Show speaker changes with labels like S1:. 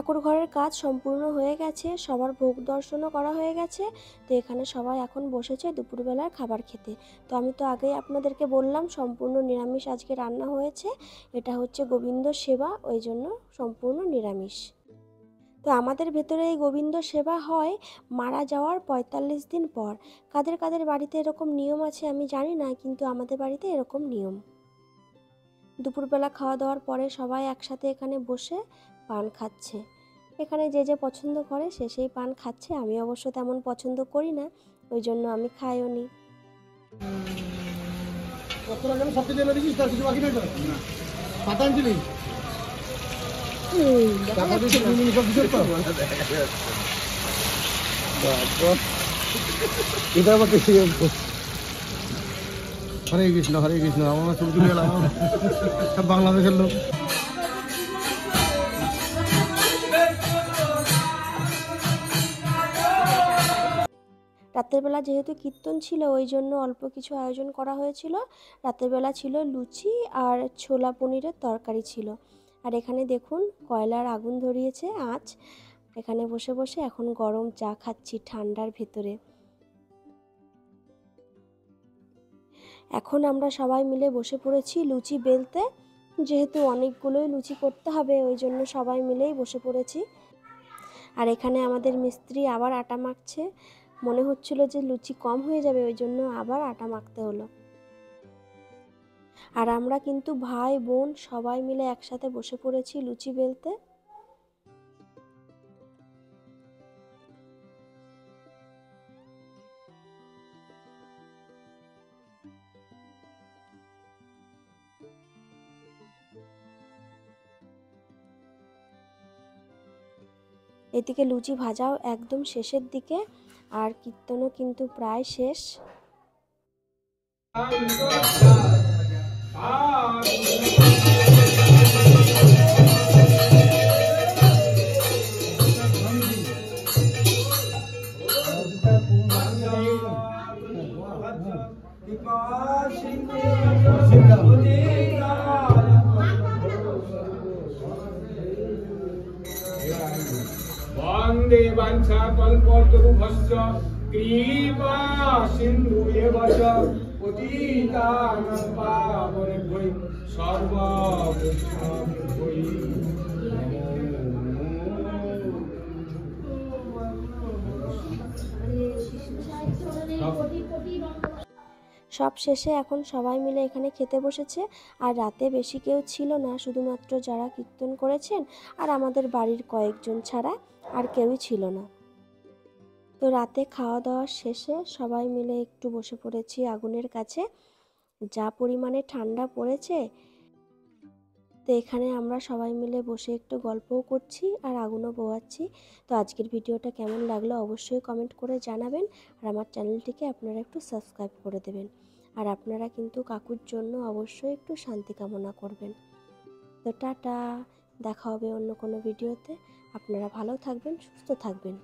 S1: ঠাকুর ঘরের কাজ সম্পূর্ণ হয়ে গেছে, সবার ভোগ দর্শনও করা হয়ে গেছে। তো এখানে সবাই এখন বসেছে দুপুরবেলার খাবার খেতে। তো আমি তো আগেই আপনাদেরকে বললাম সম্পূর্ণ নিরামিষ আজকে রান্না হয়েছে। এটা হচ্ছে গোবিন্দ সেবা, ওই জন্য সম্পূর্ণ নিরামিষ। তো আমাদের ভেতরে এই গোবিন্দ সেবা হয় মারা যাওয়ার ৪৫ দিন পর। কাদের কাদের বাড়িতে এরকম নিয়ম আছে আমি জানি না, কিন্তু আমাদের বাড়িতে এরকম নিয়ম। দুপুরবেলা খাওয়া দাওয়ার পরে সবাই একসাথে এখানে বসে পান খাচ্ছে। এখানে যে যে পছন্দ করে সে সেই পান খাচ্ছে। আমি অবশ্য তেমন পছন্দ করি না, ওই জন্য আমি খাইও নি।
S2: হরে কৃষ্ণ আমার ছবি তুলে এলাম সব বাংলাদেশের লোক।
S1: রাতের বেলা যেহেতু কীর্তন ছিল ওই জন্য অল্প কিছু আয়োজন করা হয়েছিল। রাতের বেলা ছিল লুচি আর ছোলা পনিরের তরকারি ছিল। আর এখানে দেখুন কয়লার আগুন ধরিয়েছে আঁচ। এখানে বসে বসে এখন গরম চা খাচ্ছি ঠান্ডার ভেতরে। এখন আমরা সবাই মিলে বসে পড়েছি লুচি বেলতে। যেহেতু অনেকগুলোই লুচি করতে হবে ওই জন্য সবাই মিলেই বসে পড়েছি। আর এখানে আমাদের মিস্ত্রি আবার আটা মাখছে। মনে হচ্ছিল যে লুচি কম হয়ে যাবে, ওই জন্য আবার আটা মাখতে হলো। আর আমরা কিন্তু ভাই বোন সবাই মিলে একসাথে বসে পড়েছি লুচি বেলতে। এদিকে লুচি ভাজাও একদম শেষের দিকে, আর কীর্তনও কিন্তু প্রায় শেষ।
S3: वन्दे वंशकल्पतरुभ्यश्च कृपा सिन्धुभ्यः च पतितानां पावनेभ्यो सर्ववैष्णवेभ्यो
S1: সব শেষে এখন সবাই মিলে এখানে খেতে বসেছে। আর রাতে বেশি কেউ ছিল না, শুধুমাত্র যারা কীর্তন করেছেন আর আমাদের বাড়ির কয়েকজন ছাড়া আর কেউই ছিল না। তো রাতে খাওয়া দাওয়ার শেষে সবাই মিলে একটু বসে পড়েছি আগুনের কাছে। যা পরিমাণে ঠান্ডা পড়েছে, তো এখানে আমরা সবাই মিলে বসে একটু গল্পও করছি আর আগুনও পোহাচ্ছি। তো আজকের ভিডিওটা কেমন লাগলো অবশ্যই কমেন্ট করে জানাবেন। আর আমার চ্যানেলটিকে আপনারা একটু সাবস্ক্রাইব করে দেবেন। আর আপনারা কিন্তু কাকুর জন্য অবশ্যই একটু শান্তি কামনা করবেন। তো টাটা, দেখা হবে অন্য কোনো ভিডিওতে। আপনারা ভালো থাকবেন, সুস্থ থাকবেন।